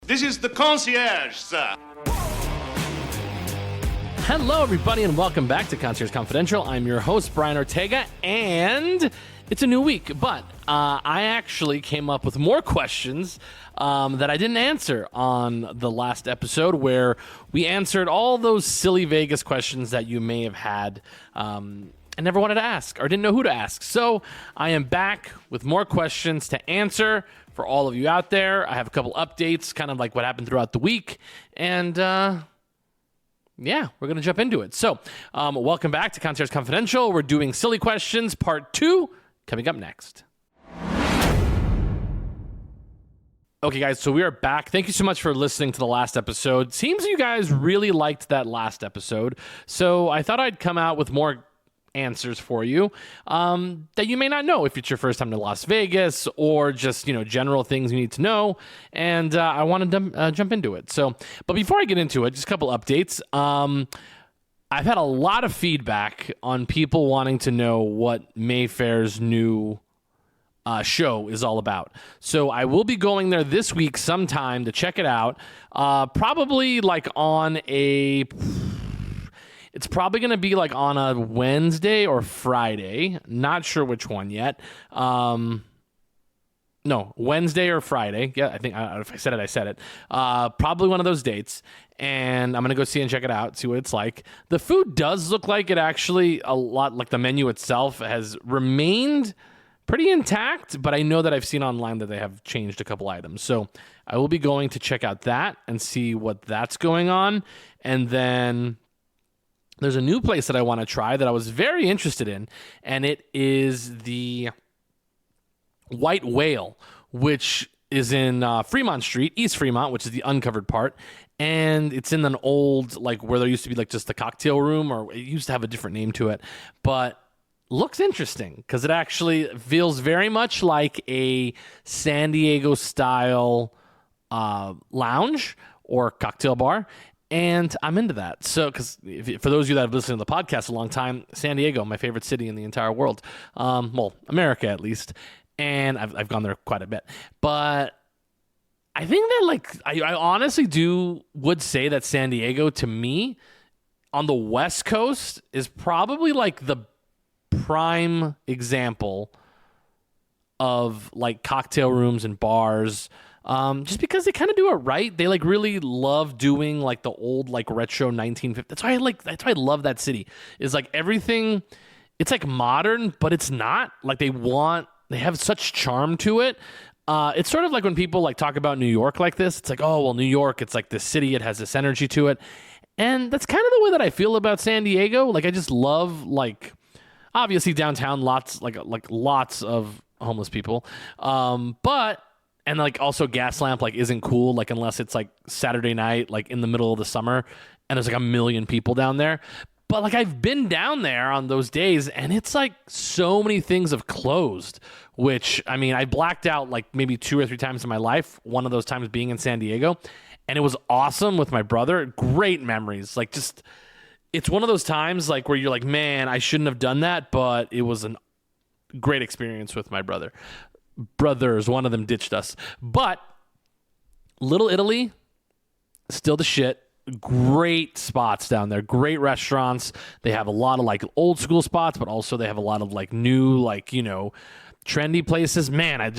This is the concierge, sir. Hello, everybody, and welcome back to Concierge Confidential. I'm your host, Brian Ortega, and it's a new week, but I actually came up with more questions that I didn't answer on the last episode, where we answered all those silly Vegas questions that you may have had and never wanted to ask or didn't know who to ask. So I am back with more questions to answer for all of you out there. I have a couple updates, kind of like what happened throughout the week, and yeah, we're going to jump into it. So, welcome back to Concierge Confidential. We're doing Silly Questions Part 2, coming up next. Okay, guys, so we are back. Thank you so much for listening to the last episode. Seems you guys really liked that last episode, so I thought I'd come out with more answers for you that you may not know if it's your first time to Las Vegas, or just, general things you need to know. And I want to jump into it. So, but before I get into it, just a couple updates. I've had a lot of feedback on people wanting to know what Mayfair's new show is all about. So I will be going there this week sometime to check it out. Probably like on a... It's probably going to be like on a Wednesday or Friday. Not sure which one yet. No, Wednesday or Friday. Yeah, I think if I said it, I said it. Probably one of those dates. And I'm going to go see and check it out, see what it's like. The food does look like it actually, a lot like the menu itself has remained pretty intact, but I know that I've seen online that they have changed a couple items. So I will be going to check out that and see what that's going on. And then there's a new place that I want to try that I was very interested in, and it is the White Whale, which is in Fremont Street, East Fremont, which is the uncovered part, and it's in an old, like, where there used to be, like, just the cocktail room, or it used to have a different name to it, but looks interesting, because it actually feels very much like a San Diego-style lounge or cocktail bar. And I'm into that. So, because for those of you that have listened to the podcast a long time, San Diego, my favorite city in the entire world. Well, America at least. And I've gone there quite a bit. But I think that, I honestly would say that San Diego, to me, on the West Coast, is probably like the prime example of like cocktail rooms and bars. Just because they kind of do it right. They like really love doing like the old like retro 1950s. That's why I love that city. Is like everything, it's like modern, but it's not. Like they have such charm to it. It's sort of like when people like talk about New York like this. It's like, oh well, New York, it's like this city, it has this energy to it. And that's kind of the way that I feel about San Diego. Like I just love, like, obviously downtown, lots of homeless people. And like also Gaslamp like isn't cool, like unless it's like Saturday night, like in the middle of the summer, and there's like a million people down there. But like I've been down there on those days, and it's like so many things have closed, which I mean I blacked out like maybe 2 or 3 times in my life. One of those times being in San Diego, and it was awesome with my brother. Great memories. Like just it's one of those times like where you're like, man, I shouldn't have done that, but it was a great experience with my brothers. One of them ditched us. But Little Italy, still the shit. Great spots down there. Great restaurants. They have a lot of like old school spots, but also they have a lot of like new, like, trendy places. Man, I'm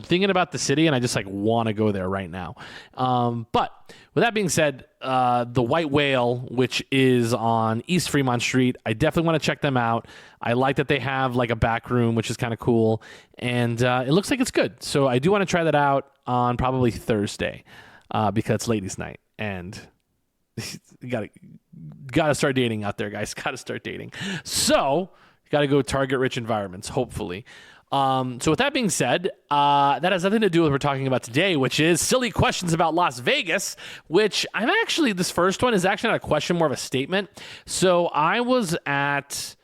thinking about the city and I just like want to go there right now. But with that being said, the White Whale, which is on East Fremont Street, I definitely want to check them out. I like that they have like a back room, which is kind of cool. And it looks like it's good. So I do want to try that out on probably Thursday because it's ladies' night. And you gotta start dating out there, guys. Gotta start dating. So you gotta go target rich environments, hopefully. So with that being said, that has nothing to do with what we're talking about today, which is silly questions about Las Vegas, which this first one is actually not a question, more of a statement. So I was at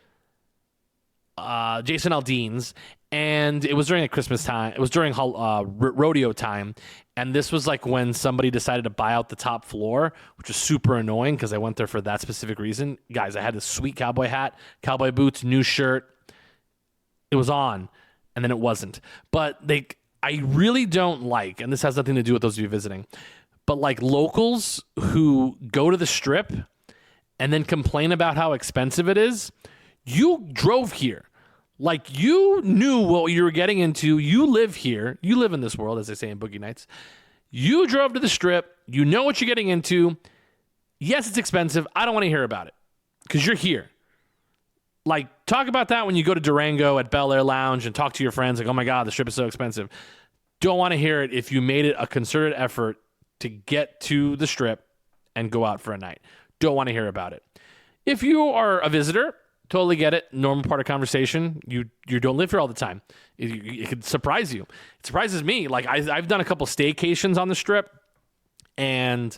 Jason Aldean's, and it was during a Christmas time. It was during rodeo time, and this was like when somebody decided to buy out the top floor, which was super annoying because I went there for that specific reason. Guys, I had this sweet cowboy hat, cowboy boots, new shirt. It was on, and then it wasn't. But I really don't like, and this has nothing to do with those of you visiting, But like locals who go to the Strip and then complain about how expensive it is, you drove here. Like, you knew what you were getting into. You live here. You live in this world, as they say in Boogie Nights. You drove to the Strip. You know what you're getting into. Yes, it's expensive. I don't want to hear about it because you're here. Like, talk about that when you go to Durango at Bel Air Lounge and talk to your friends. Like, oh, my God, the Strip is so expensive. Don't want to hear it if you made it a concerted effort to get to the Strip and go out for a night. Don't want to hear about it. If you are a visitor, totally get it. Normal part of conversation. You don't live here all the time. It could surprise you. It surprises me. Like, I've done a couple staycations on the Strip, and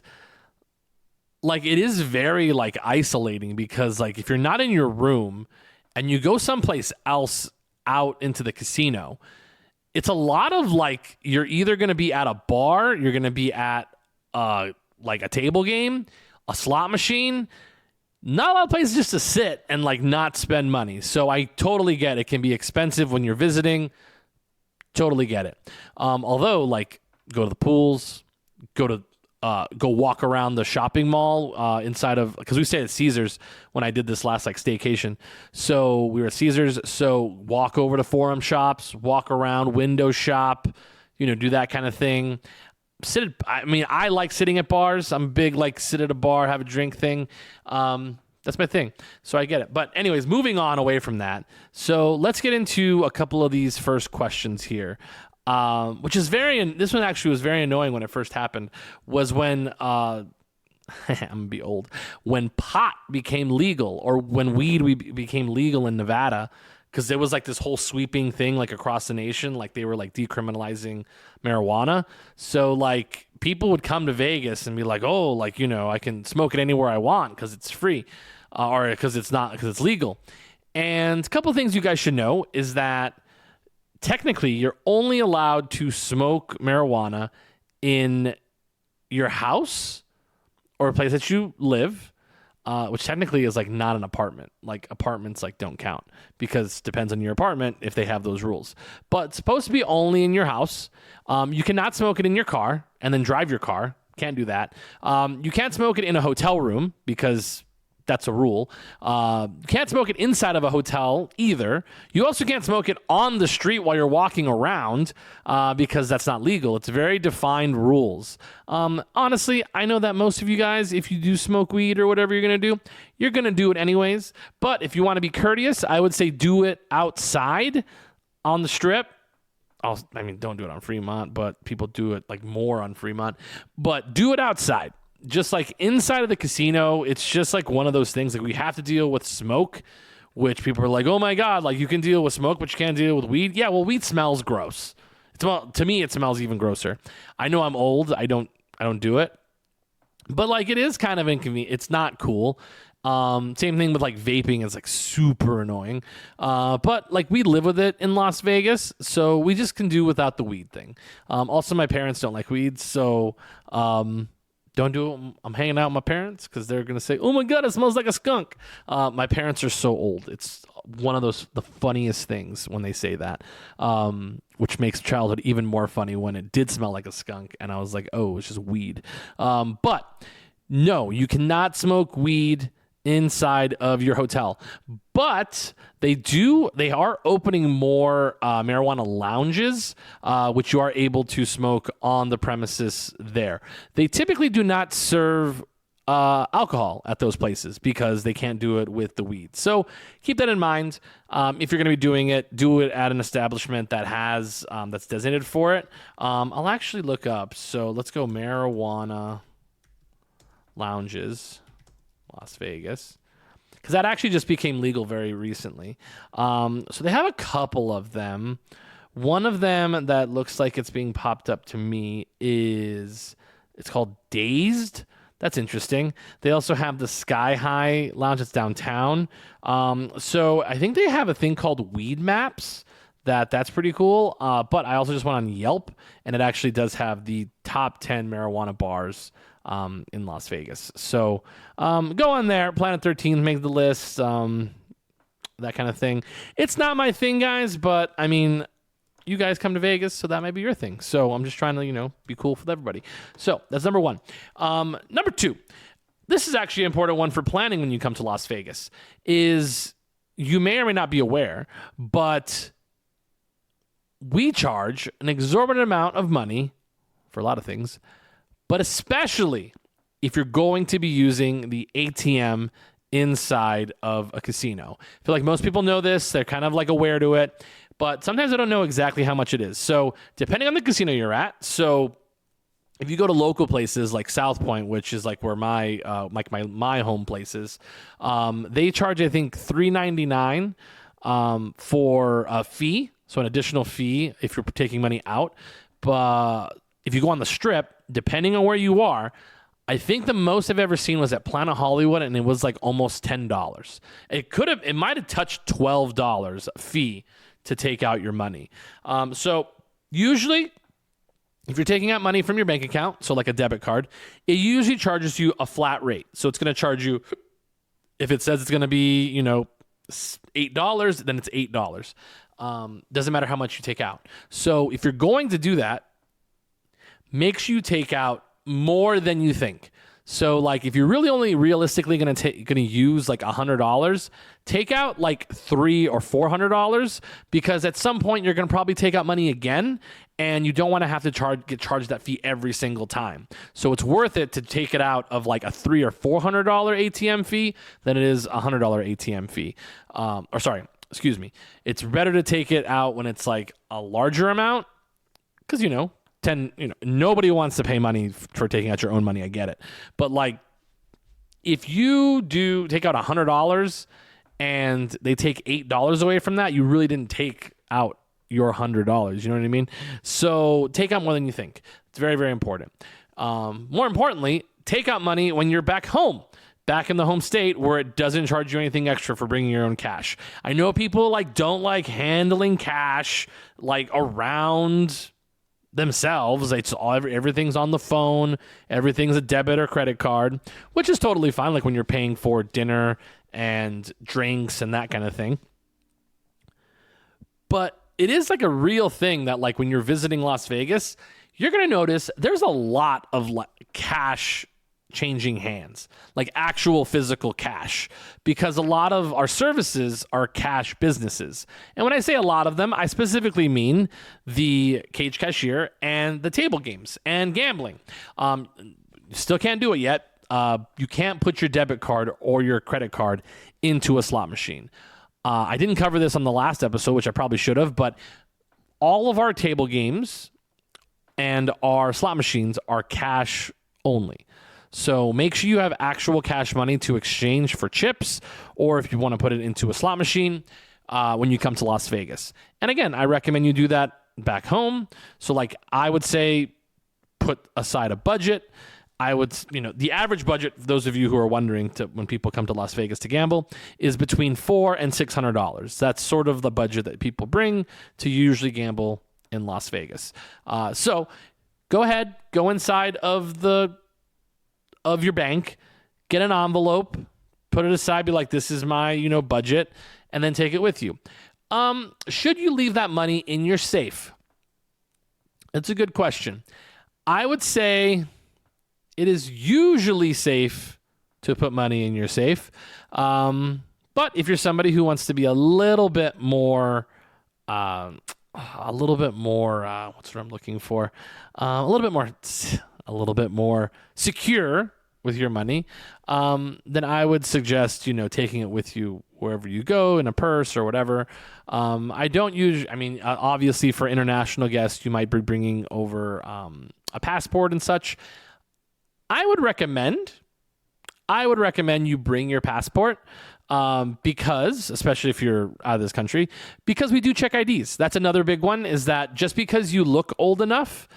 like, it is very like isolating because like if you're not in your room and you go someplace else out into the casino, it's a lot of like, you're either going to be at a bar, you're going to be at like a table game, a slot machine. Not a lot of places just to sit and like not spend money. So I totally get it can be expensive when you're visiting. Totally get it. Although, like, go to the pools, go walk around the shopping mall inside of, because we stayed at Caesars when I did this last like staycation. So we were at Caesars. So walk over to Forum Shops, walk around, window shop, do that kind of thing. I like sitting at bars. I'm big, like, sit at a bar, have a drink thing. That's my thing. So I get it. But anyways, moving on away from that. So let's get into a couple of these first questions here. Which is this one actually was very annoying when it first happened, was when, I'm going to be old, when pot became legal, or when weed became legal in Nevada. Because there was like this whole sweeping thing like across the nation, like they were like decriminalizing marijuana. So like people would come to Vegas and be like, oh, like, I can smoke it anywhere I want because it's free, or because it's legal. And a couple of things you guys should know is that technically you're only allowed to smoke marijuana in your house or a place that you live. Which technically is like not an apartment. Like apartments like don't count because it depends on your apartment if they have those rules. But it's supposed to be only in your house. You cannot smoke it in your car and then drive your car. Can't do that. You can't smoke it in a hotel room because that's a rule. You can't smoke it inside of a hotel either. You also can't smoke it on the street while you're walking around because that's not legal. It's very defined rules. Honestly, I know that most of you guys, if you do smoke weed or whatever you're going to do, you're going to do it anyways. But if you want to be courteous, I would say do it outside on the Strip. Don't do it on Fremont, but people do it like more on Fremont. But do it outside. Just like inside of the casino, it's just like one of those things. Like we have to deal with smoke, which people are like, oh my God, like you can deal with smoke, but you can't deal with weed. Yeah, well, weed smells gross. To me, it smells even grosser. I know I'm old. I don't do it. But like it is kind of inconvenient. It's not cool. Same thing with like vaping is like super annoying. But like we live with it in Las Vegas, so we just can do without the weed thing. Also, my parents don't like weed, so don't do it. I'm hanging out with my parents because they're going to say, oh my God, it smells like a skunk. My parents are so old. It's one of the funniest things when they say that, which makes childhood even more funny when it did smell like a skunk. And I was like, oh, it's just weed. But no, you cannot smoke weed inside of your hotel. But they are opening more marijuana lounges, which you are able to smoke on the premises there. They typically do not serve alcohol at those places because they can't do it with the weed. So keep that in mind. If you're going to be doing it, do it at an establishment that has that's designated for it. I'll actually look up. So let's go marijuana lounges, Las Vegas. Because that actually just became legal very recently. So they have a couple of them. One of them that looks like it's being popped up to me it's called Dazed. That's interesting. They also have the Sky High Lounge that's downtown. So I think they have a thing called Weed Maps. That's pretty cool. But I also just went on Yelp, and it actually does have the top 10 marijuana bars in Las Vegas. So go on there. Planet 13 make the list. That kind of thing. It's not my thing, guys, but I mean, you guys come to Vegas, so that might be your thing. So I'm just trying to, be cool with everybody. So that's number one. Number two, this is actually an important one for planning when you come to Las Vegas, is you may or may not be aware, but we charge an exorbitant amount of money for a lot of things, but especially if you're going to be using the ATM inside of a casino. I feel like most people know this. They're kind of like aware to it, but sometimes I don't know exactly how much it is. So depending on the casino you're at, so if you go to local places like South Point, which is like where my home place is, they charge, I think, $3.99 for a fee, so an additional fee if you're taking money out. But if you go on the Strip, depending on where you are, I think the most I've ever seen was at Planet Hollywood, and it was like almost $10. It might have touched $12 fee to take out your money. So usually, if you're taking out money from your bank account, so like a debit card, it usually charges you a flat rate. So it's going to charge you, if it says it's going to be, $8, then it's $8. Doesn't matter how much you take out. So if you're going to do that, make sure you take out more than you think. So like if you're really only realistically going to use like $100, take out like $300 or $400, because at some point you're going to probably take out money again, and you don't want to have to get charged that fee every single time. So it's worth it to take it out of like a $300 or $400 ATM fee than it is a $100 ATM fee. It's better to take it out when it's like a larger amount, because nobody wants to pay money for taking out your own money. I get it. But like, if you do take out $100 and they take $8 away from that, you really didn't take out your $100. You know what I mean? So take out more than you think. It's very, very important. More importantly, take out money when you're back home, back in the home state where it doesn't charge you anything extra for bringing your own cash. I know people don't like handling cash like around themselves. Everything's on the phone, everything's a debit or credit card, which is totally fine, like when you're paying for dinner and drinks and that kind of thing. But it is like a real thing that like when you're visiting Las Vegas, you're going to notice there's a lot of cash changing hands, like actual physical cash, because a lot of our services are cash businesses. And when I say a lot of them, I specifically mean the cage cashier and the table games and gambling. Still can't do it yet. You can't put your debit card or your credit card into a slot machine. I didn't cover this on the last episode, which I probably should have, but all of our table games and our slot machines are cash only. So make sure you have actual cash money to exchange for chips, or if you want to put it into a slot machine when you come to Las Vegas. And again, I recommend you do that back home. So like I would say put aside a budget. I would, the average budget, for those of you who are wondering, when people come to Las Vegas to gamble, is between $400 and $600. That's sort of the budget that people bring to usually gamble in Las Vegas. So go ahead, go inside of your bank, get an envelope, put it aside, be like, this is my, budget, and then take it with you. Should you leave that money in your safe? That's a good question. I would say it is usually safe to put money in your safe. But if you're somebody who wants to be a little bit more, what's what I'm looking for? A little bit more secure with your money, then I would suggest, taking it with you wherever you go, in a purse or whatever. Obviously for international guests, you might be bringing over a passport and such. I would recommend you bring your passport because, especially if you're out of this country, because we do check IDs. That's another big one, is that just because you look old enough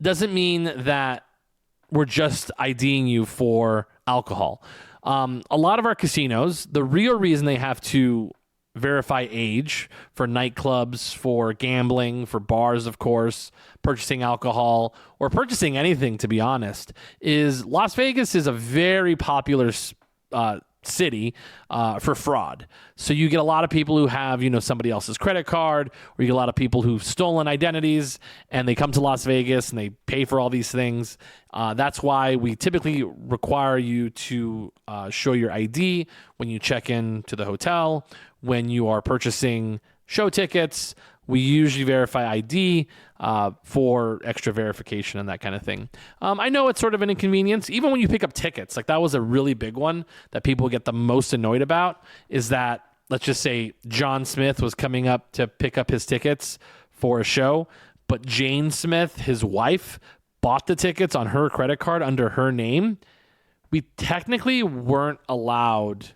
doesn't mean that we're just IDing you for alcohol. A lot of our casinos, the real reason they have to verify age for nightclubs, for gambling, for bars, of course, purchasing alcohol, or purchasing anything, to be honest, is Las Vegas is a very popular city for fraud. So you get a lot of people who have, somebody else's credit card, or you get a lot of people who've stolen identities and they come to Las Vegas and they pay for all these things. That's why we typically require you to show your ID when you check in to the hotel, when you are purchasing show tickets. We usually verify ID for extra verification and that kind of thing. I know it's sort of an inconvenience. Even when you pick up tickets, like that was a really big one that people get the most annoyed about, is that, let's just say John Smith was coming up to pick up his tickets for a show, but Jane Smith, his wife, bought the tickets on her credit card under her name. We technically weren't allowed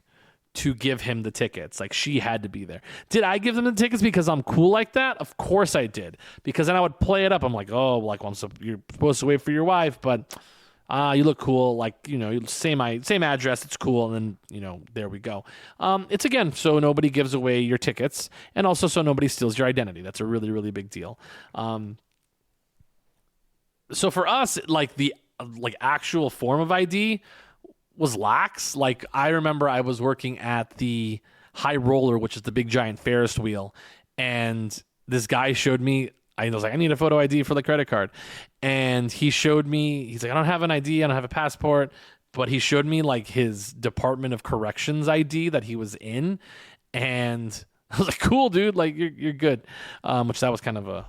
to give him the tickets. Like, she had to be there. Did I give them the tickets because I'm cool like that? Of course I did. Because then I would play it up. I'm like, oh, like, well, you're supposed to wait for your wife, but you look cool. Like, same address. It's cool. And then, there we go. It's, again, so nobody gives away your tickets, and also so nobody steals your identity. That's a really, really big deal. So for us, like, the actual form of ID was lax. Like, I remember I was working at the High Roller, which is the big giant Ferris wheel, and this guy showed me, I was like, I need a photo ID for the credit card. And he showed me, he's like, I don't have an ID, I don't have a passport, but he showed me like his Department of Corrections ID that he was in, and I was like, cool, dude, like you're good. Which that was kind of a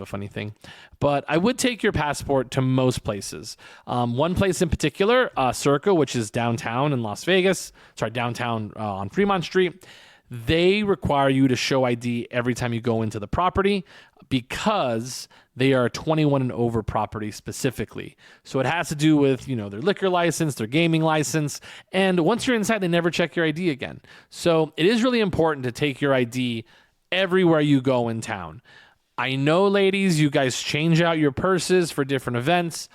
funny thing. But I would take your passport to most places. One place in particular, Circa, which is downtown in Las Vegas, downtown on Fremont Street, they require you to show ID every time you go into the property because they are a 21 and over property specifically. So it has to do with, their liquor license, their gaming license. And once you're inside, they never check your ID again. So it is really important to take your ID everywhere you go in town. I know, ladies, you guys change out your purses for different events.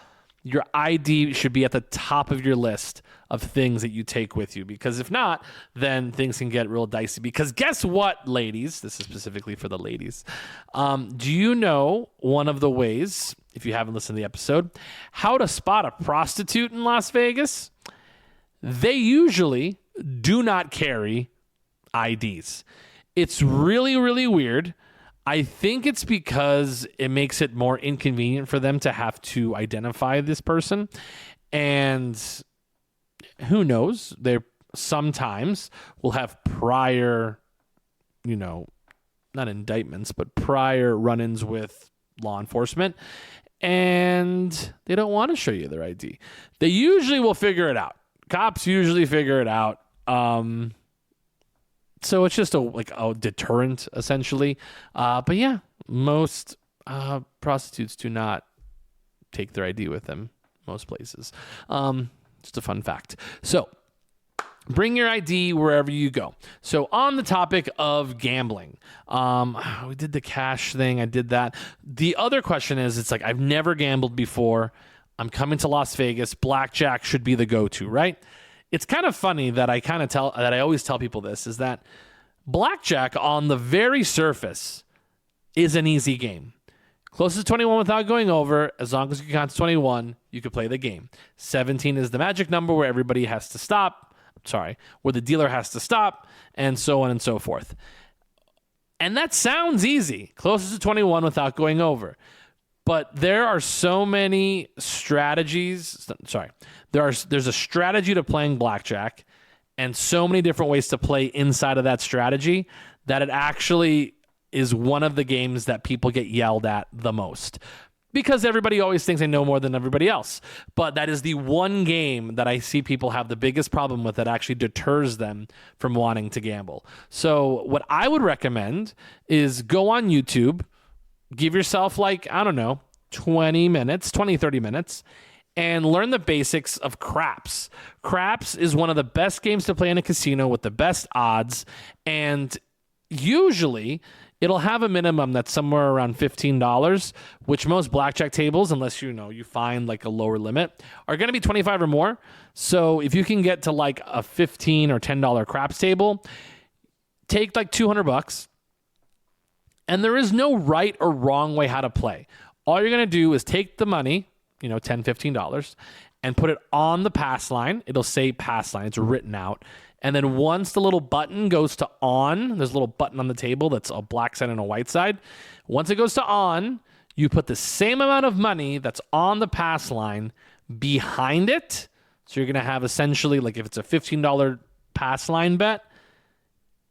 Your ID should be at the top of your list of things that you take with you, because if not, then things can get real dicey. Because guess what, ladies? This is specifically for the ladies. Do you know one of the ways, if you haven't listened to the episode, how to spot a prostitute in Las Vegas? They usually do not carry IDs. It's really, really weird. I think it's because it makes it more inconvenient for them to have to identify this person. And who knows? They sometimes will have prior, not indictments, but prior run-ins with law enforcement. And they don't want to show you their ID. They usually will figure it out. Cops usually figure it out. So it's just a deterrent, essentially. But yeah, most prostitutes do not take their ID with them, most places. Just a fun fact. So bring your ID wherever you go. So on the topic of gambling, we did the cash thing. I did that. The other question is, it's like, I've never gambled before. I'm coming to Las Vegas. Blackjack should be the go-to, right? It's kind of funny that I always tell people this, is that blackjack on the very surface is an easy game. Closest to 21 without going over, as long as you count to 21, you could play the game. 17 is the magic number where everybody has to stop. Where the dealer has to stop, and so on and so forth. And that sounds easy. Closest to 21 without going over. But there are so many strategies. There's a strategy to playing blackjack, and so many different ways to play inside of that strategy that it actually is one of the games that people get yelled at the most. Because everybody always thinks they know more than everybody else. But that is the one game that I see people have the biggest problem with that actually deters them from wanting to gamble. So what I would recommend is go on YouTube, give yourself 20, 30 minutes, and learn the basics of craps. Craps is one of the best games to play in a casino with the best odds, and usually it'll have a minimum that's somewhere around $15, which most blackjack tables, unless you find a lower limit, are going to be 25 or more. So if you can get to a $15 or $10 craps table, take $200, and there is no right or wrong way how to play. All you're going to do is take the money, $10, $15, and put it on the pass line. It'll say pass line. It's written out. And then once the little button goes to on, there's a little button on the table that's a black side and a white side. Once it goes to on, you put the same amount of money that's on the pass line behind it. So you're going to have essentially, like if it's a $15 pass line bet,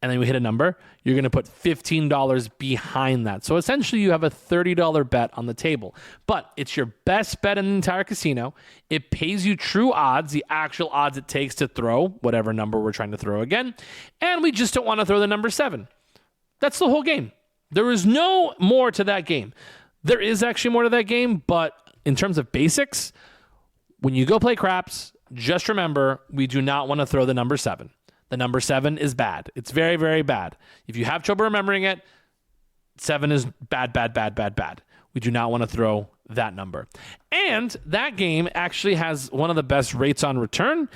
and then we hit a number, you're going to put $15 behind that. So essentially you have a $30 bet on the table. But it's your best bet in the entire casino. It pays you true odds, the actual odds it takes to throw whatever number we're trying to throw again. And we just don't want to throw the number 7. That's the whole game. There is no more to that game. There is actually more to that game, but in terms of basics, when you go play craps, just remember, we do not want to throw the number 7. The number 7 is bad. It's very, very bad. If you have trouble remembering it, 7 is bad, bad, bad, bad, bad. We do not want to throw that number. And that game actually has one of the best rates on return.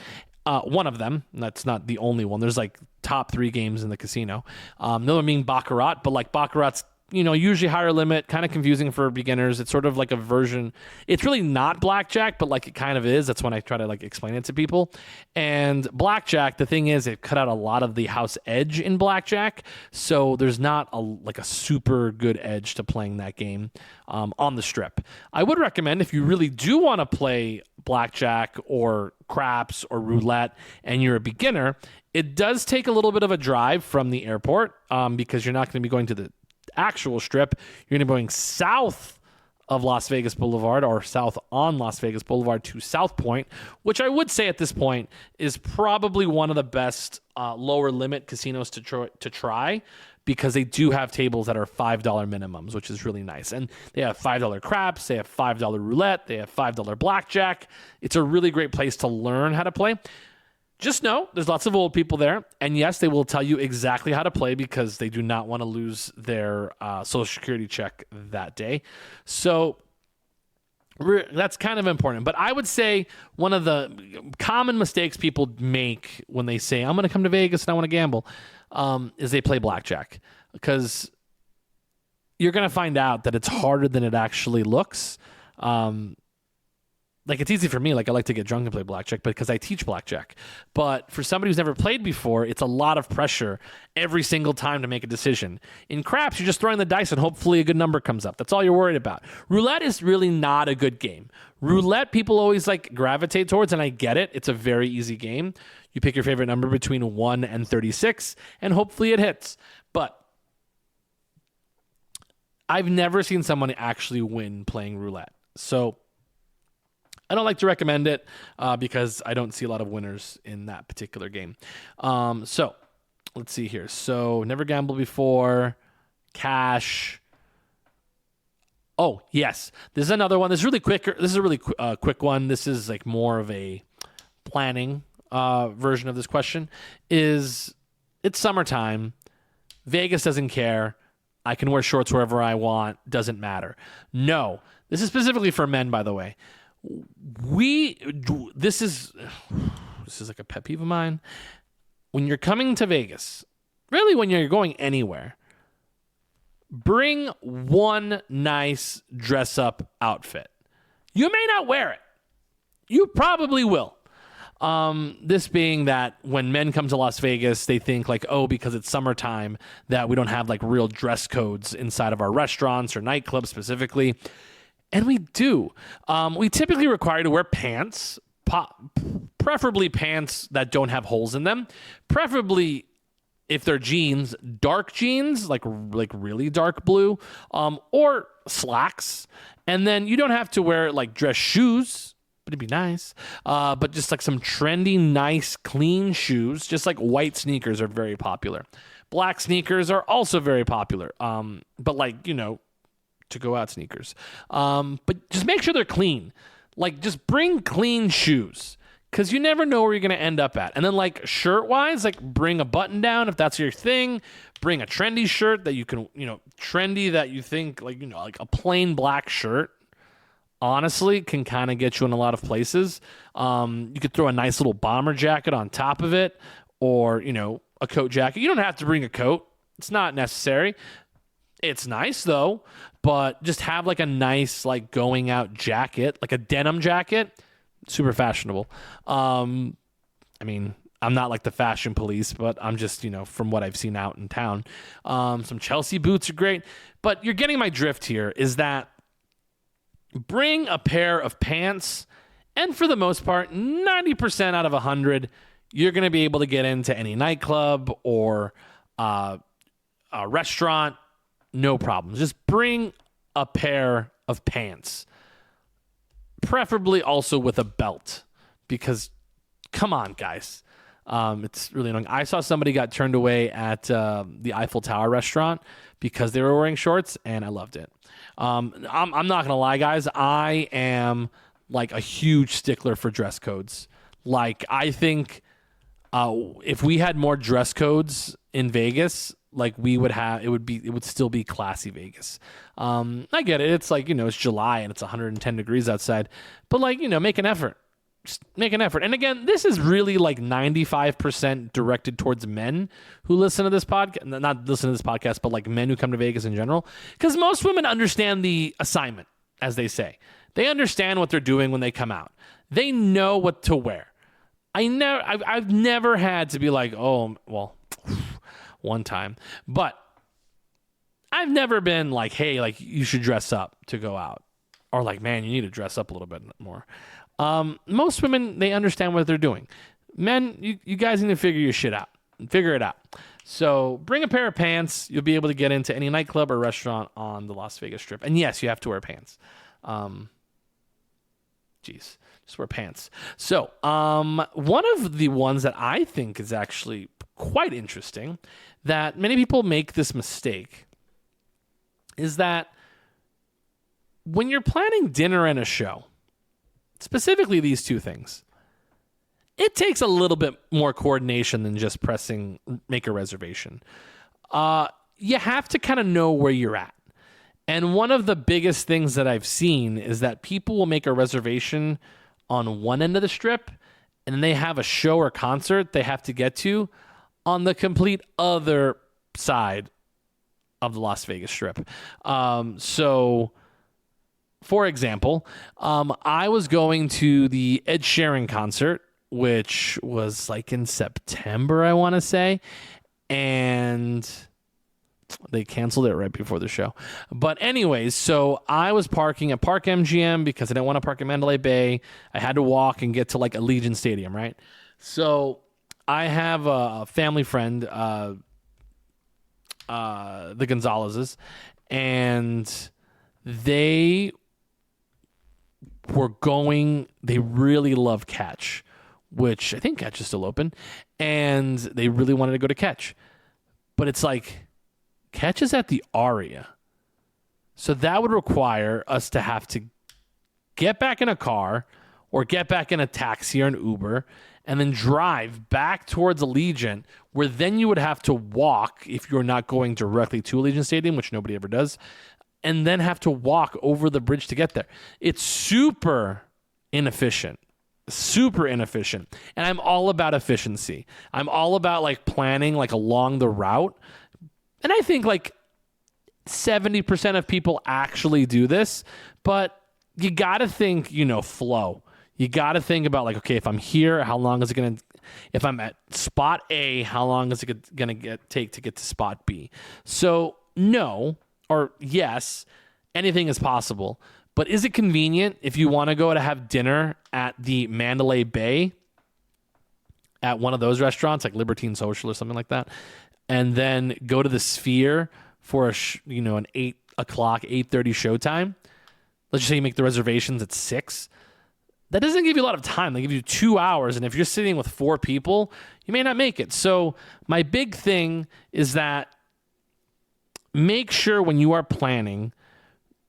One of them. That's not the only one. There's like top 3 games in the casino. The other one being Baccarat, but like Baccarat's usually higher limit, kind of confusing for beginners. It's sort of like a version. It's really not blackjack, but like it kind of is. That's when I try to like explain it to people. And blackjack, the thing is, it cut out a lot of the house edge in blackjack, so there's not a super good edge to playing that game on the strip. I would recommend if you really do want to play blackjack or craps or roulette and you're a beginner, it does take a little bit of a drive from the airport because you're not going to be going to the actual strip. You're going to be going south of Las Vegas Boulevard or south on Las Vegas Boulevard to South Point, which I would say at this point is probably one of the best lower limit casinos to try because they do have tables that are $5 minimums, which is really nice. And they have $5 craps, they have $5 roulette, they have $5 blackjack. It's a really great place to learn how to play. Just know there's lots of old people there, and yes, they will tell you exactly how to play because they do not want to lose their Social Security check that day. So that's kind of important. But I would say one of the common mistakes people make when they say, I'm going to come to Vegas and I want to gamble, is they play blackjack because you're going to find out that it's harder than it actually looks. Like, it's easy for me. Like, I like to get drunk and play blackjack because I teach blackjack. But for somebody who's never played before, it's a lot of pressure every single time to make a decision. In craps, you're just throwing the dice and hopefully a good number comes up. That's all you're worried about. Roulette is really not a good game. Roulette, people always like gravitate towards, and I get it. It's a very easy game. You pick your favorite number between 1 and 36, and hopefully it hits. But I've never seen someone actually win playing roulette. So I don't like to recommend it because I don't see a lot of winners in that particular game. So let's see here. So never gambled before. Cash. Oh, yes. This is another one. This is really quick. This is a really quick one. This is like more of a planning version of this question. It's summertime. Vegas doesn't care. I can wear shorts wherever I want. Doesn't matter. No. This is specifically for men, by the way. This is like a pet peeve of mine. When you're coming to Vegas, really when you're going anywhere, bring one nice dress up outfit. You may not wear it. You probably will. This being that when men come to Las Vegas, they think like, oh, because it's summertime, that we don't have like real dress codes inside of our restaurants or nightclubs specifically. And we do. We typically require you to wear pants, preferably pants that don't have holes in them. Preferably, if they're jeans, dark jeans, like really dark blue, or slacks. And then you don't have to wear like dress shoes, but it'd be nice. But just like some trendy, nice, clean shoes, just like white sneakers are very popular. Black sneakers are also very popular. But like, to go out sneakers. But just make sure they're clean. Like, just bring clean shoes because you never know where you're going to end up at. And then, like, shirt-wise, like, bring a button down if that's your thing. Bring a trendy shirt that you can, trendy that you think, like, like a plain black shirt, honestly, can kind of get you in a lot of places. You could throw a nice little bomber jacket on top of it or, a coat jacket. You don't have to bring a coat. It's not necessary. It's nice though, but just have like a nice like going out jacket, like a denim jacket, super fashionable. I mean, I'm not like the fashion police, but I'm just, from what I've seen out in town. Some Chelsea boots are great. But you're getting my drift here is that bring a pair of pants, and for the most part, 90% out of 100, you're going to be able to get into any nightclub or a restaurant, no problem. Just bring a pair of pants, preferably also with a belt, because come on, guys. It's really annoying. I saw somebody got turned away at the Eiffel Tower restaurant because they were wearing shorts, and I loved it. I'm not going to lie, guys. I am like a huge stickler for dress codes. Like, I think if we had more dress codes in Vegas, like it would still be classy Vegas. I get it. It's like, it's July and it's 110 degrees outside, but like, make an effort. Just make an effort. And again, this is really like 95% directed towards men who listen to this podcast, not listen to this podcast, but like men who come to Vegas in general. Because most women understand the assignment, as they say. They understand what they're doing when they come out. They know what to wear. I've never had to be like, oh, well, one time, but I've never been like, hey, like you should dress up to go out, or like, man, you need to dress up a little bit more. Most women, they understand what they're doing. Men, you guys need to figure it out. So bring a pair of pants. You'll be able to get into any nightclub or restaurant on the Las Vegas Strip. And yes, you have to wear pants. Just wear pants. So, one of the ones that I think is actually quite interesting, that many people make this mistake, is that when you're planning dinner and a show, specifically these two things, it takes a little bit more coordination than just pressing make a reservation. You have to kind of know where you're at. And one of the biggest things that I've seen is that people will make a reservation on one end of the strip, and then they have a show or concert they have to get to on the complete other side of the Las Vegas Strip. So, for example, I was going to the Ed Sheeran concert, which was like in September, I want to say, and they canceled it right before the show. But anyways, so I was parking at Park MGM because I didn't want to park in Mandalay Bay. I had to walk and get to like Allegiant Stadium, right? So I have a family friend, the Gonzalez's, and they really love Catch, which I think Catch is still open, and they really wanted to go to Catch. But it's like, Catch is at the Aria. So that would require us to have to get back in a car or get back in a taxi or an Uber and then drive back towards Allegiant, where then you would have to walk if you're not going directly to Allegiant Stadium, which nobody ever does, and then have to walk over the bridge to get there. It's super inefficient. And I'm all about efficiency. I'm all about like planning like along the route. And I think like 70% of people actually do this, but you got to think, flow. You got to think about like, okay, if I'm here, how long is it going to, if I'm at spot A, how long is it going to take to get to spot B? So no, or yes, anything is possible, but is it convenient if you want to go to have dinner at the Mandalay Bay at one of those restaurants like Libertine Social or something like that, and then go to the Sphere for an 8 o'clock, 8:30 showtime? Let's just say you make the reservations at 6. That doesn't give you a lot of time. They give you 2 hours, and if you're sitting with 4 people, you may not make it. So my big thing is that make sure when you are planning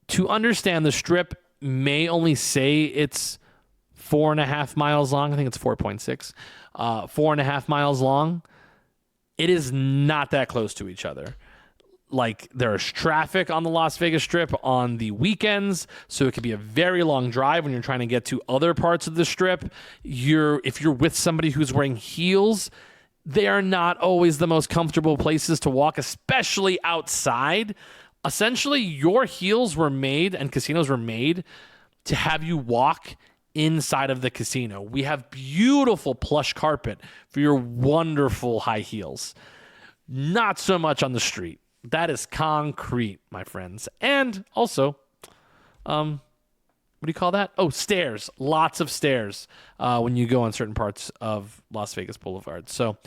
to understand the Strip may only say it's 4.5 miles long. I think it's 4.6, 4.5 miles long. It is not that close to each other. Like, there's traffic on the Las Vegas Strip on the weekends, so it could be a very long drive when you're trying to get to other parts of the Strip. If you're with somebody who's wearing heels, they are not always the most comfortable places to walk, especially outside. Essentially, your heels were made, and casinos were made, to have you walk inside of the casino. We have beautiful plush carpet for your wonderful high heels. Not so much on the street. That is concrete, my friends. And also, what do you call that? Oh, stairs. Lots of stairs when you go on certain parts of Las Vegas Boulevard. So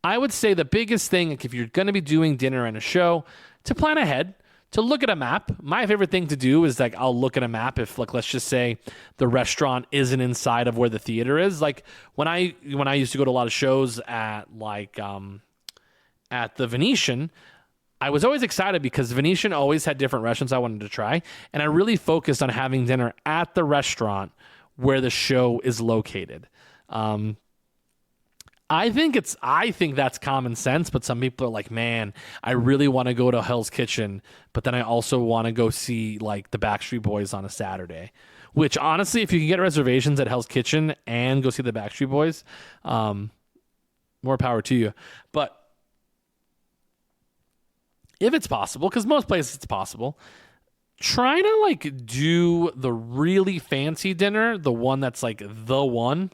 I would say the biggest thing, if you're going to be doing dinner and a show, to plan ahead, to look at a map. My favorite thing to do is like I'll look at a map if, like, let's just say the restaurant isn't inside of where the theater is. Like when I used to go to a lot of shows at at the Venetian, I was always excited because Venetian always had different restaurants I wanted to try, and I really focused on having dinner at the restaurant where the show is located. I think that's common sense, but some people are like, man, I really want to go to Hell's Kitchen, but then I also want to go see like the Backstreet Boys on a Saturday. Which honestly, if you can get reservations at Hell's Kitchen and go see the Backstreet Boys, more power to you. But if it's possible, because most places it's possible, try to like do the really fancy dinner, the one that's like the one,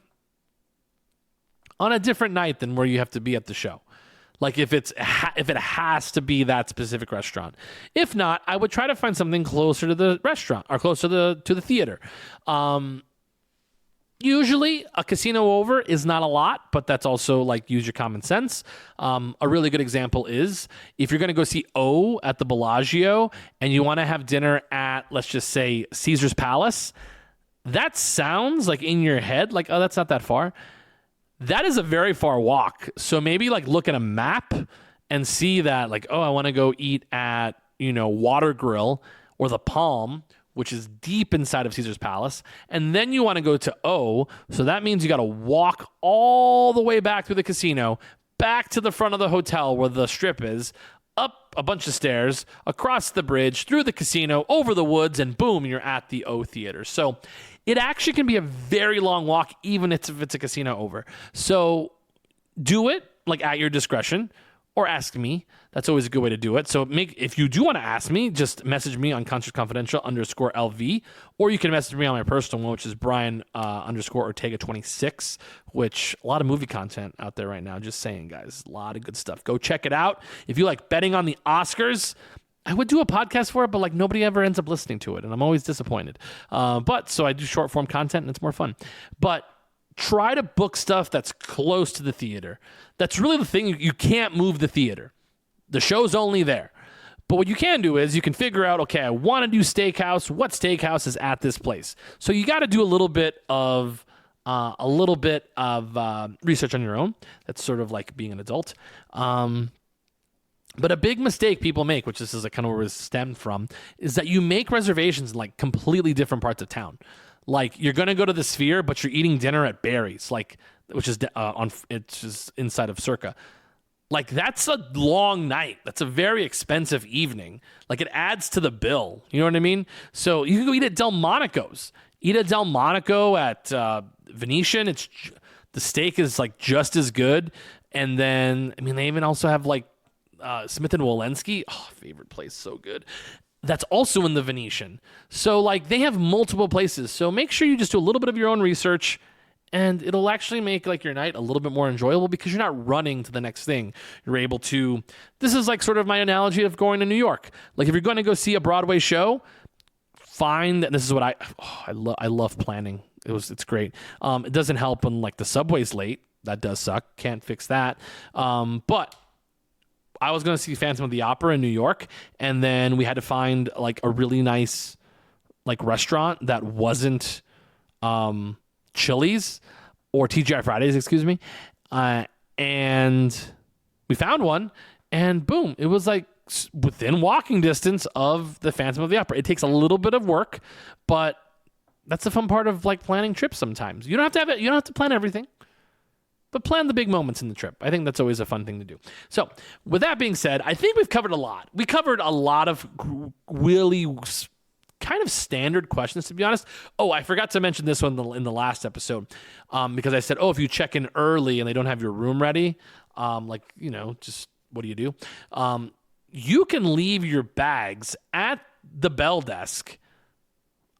on a different night than where you have to be at the show. Like if it has to be that specific restaurant. If not, I would try to find something closer to the restaurant or closer to the theater. Usually a casino over is not a lot, but that's also like use your common sense. A really good example is if you're going to go see O at the Bellagio and you want to have dinner at, let's just say, Caesar's Palace, that sounds like in your head like, oh, that's not that far. That is a very far walk. So maybe like look at a map and see that like, oh, I want to go eat at, Water Grill or the Palm, which is deep inside of Caesar's Palace. And then you want to go to O. So that means you got to walk all the way back through the casino, back to the front of the hotel where the strip is, up a bunch of stairs, across the bridge, through the casino, over the woods, and boom, you're at the O Theater. So it actually can be a very long walk, even if it's a casino over. So do it like at your discretion, or ask me. That's always a good way to do it. So if you do want to ask me, just message me on ConcertConfidential_LV, or you can message me on my personal one, which is Brian_Ortega26, which a lot of movie content out there right now. Just saying, guys, a lot of good stuff. Go check it out. If you like betting on the Oscars, I would do a podcast for it, but like nobody ever ends up listening to it, and I'm always disappointed. So I do short form content, and it's more fun. But try to book stuff that's close to the theater. That's really the thing. You can't move the theater. The show's only there. But what you can do is you can figure out, okay, I want to do steakhouse. What steakhouse is at this place? So you got to do a little bit of research on your own. That's sort of like being an adult. But a big mistake people make, which this is kind of where it stemmed from, is that you make reservations in like completely different parts of town. Like you're going to go to the Sphere, but you're eating dinner at Barry's, which is it's just inside of Circa. Like that's a long night. That's a very expensive evening. Like it adds to the bill. You know what I mean? So you can go eat at Delmonico's. Eat at Delmonico at Venetian. The steak is like just as good. And then they even also have like Smith and Wollensky. Oh, favorite place, so good. That's also in the Venetian. So like they have multiple places. So make sure you just do a little bit of your own research, and it'll actually make like your night a little bit more enjoyable because you're not running to the next thing. You're able to, this is like sort of my analogy of going to New York. Like if you're going to go see a Broadway show, this is what I love planning. It's great. It doesn't help when like the subway's late. That does suck. Can't fix that. But I was going to see Phantom of the Opera in New York, and then we had to find like a really nice like restaurant that wasn't Chili's or TGI Fridays, excuse me. And we found one, and boom, it was like within walking distance of the Phantom of the Opera. It takes a little bit of work, but that's the fun part of like planning trips sometimes. You don't have to plan everything, but plan the big moments in the trip. I think that's always a fun thing to do. So with that being said, I think we've covered a lot. We covered a lot of really kind of standard questions, to be honest. Oh, I forgot to mention this one in the last episode because I said, if you check in early and they don't have your room ready, just what do you do? You can leave your bags at the bell desk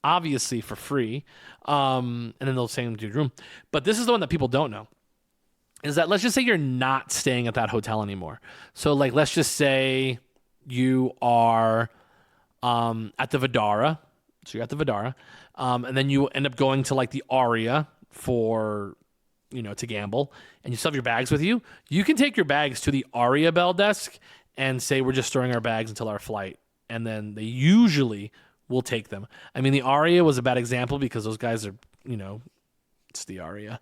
obviously for free, and then they'll send them to your room. But this is the one that people don't know. Is that, let's just say you're not staying at that hotel anymore. So like, let's just say you are at the Vidara. So you're at the Vidara. And then you end up going to like the Aria for, to gamble, and you still have your bags with you. You can take your bags to the Aria bell desk and say, we're just storing our bags until our flight. And then they usually will take them. I mean, the Aria was a bad example because those guys are, it's the Aria.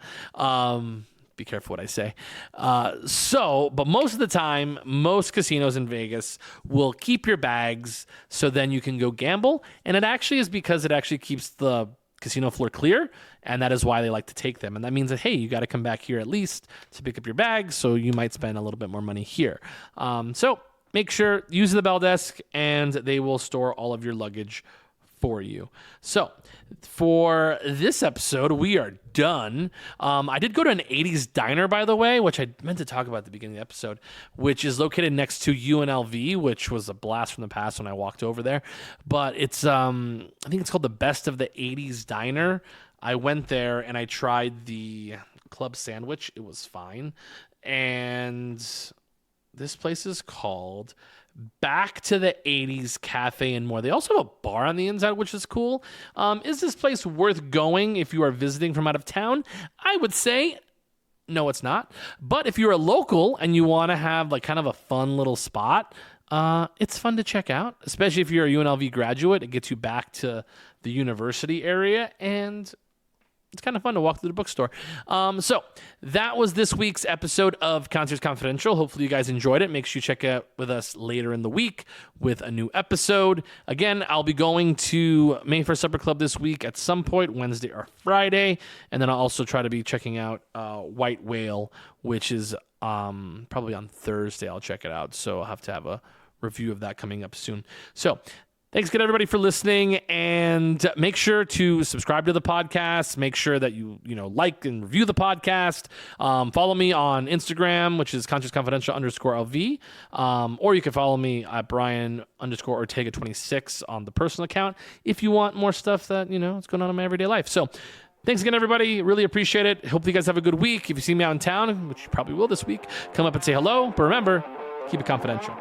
Be careful what I say. But most of the time, most casinos in Vegas will keep your bags so then you can go gamble. And it actually is because it actually keeps the casino floor clear. And that is why they like to take them. And that means that, hey, you got to come back here at least to pick up your bags. So you might spend a little bit more money here. So make sure, use the bell desk, and they will store all of your luggage for you. So for this episode, we are done. I did go to an 80s diner, by the way, which I meant to talk about at the beginning of the episode, which is located next to UNLV, which was a blast from the past when I walked over there. But it's, I think it's called the Best of the 80s Diner. I went there and I tried the club sandwich. It was fine. And this place is called Back to the 80s Cafe and More. They also have a bar on the inside, which is cool. Is this place worth going if you are visiting from out of town? I would say no, it's not. But if you're a local and you want to have like kind of a fun little spot, it's fun to check out, especially if you're a UNLV graduate. It gets you back to the university area, and it's kind of fun to walk through the bookstore. So that was this week's episode of Concerts Confidential. Hopefully you guys enjoyed it. Make sure you check out with us later in the week with a new episode. Again, I'll be going to Mayfair Supper Club this week at some point, Wednesday or Friday. And then I'll also try to be checking out White Whale, which is probably on Thursday. I'll check it out. So I'll have to have a review of that coming up soon. So thanks again, everybody, for listening, and make sure to subscribe to the podcast. Make sure that you like and review the podcast. Follow me on Instagram, which is ConsciousConfidential_LV, or you can follow me at Brian_Ortega26 on the personal account if you want more stuff that is going on in my everyday life. So thanks again, everybody. Really appreciate it. Hope you guys have a good week. If you see me out in town, which you probably will this week, come up and say hello. But remember, keep it confidential.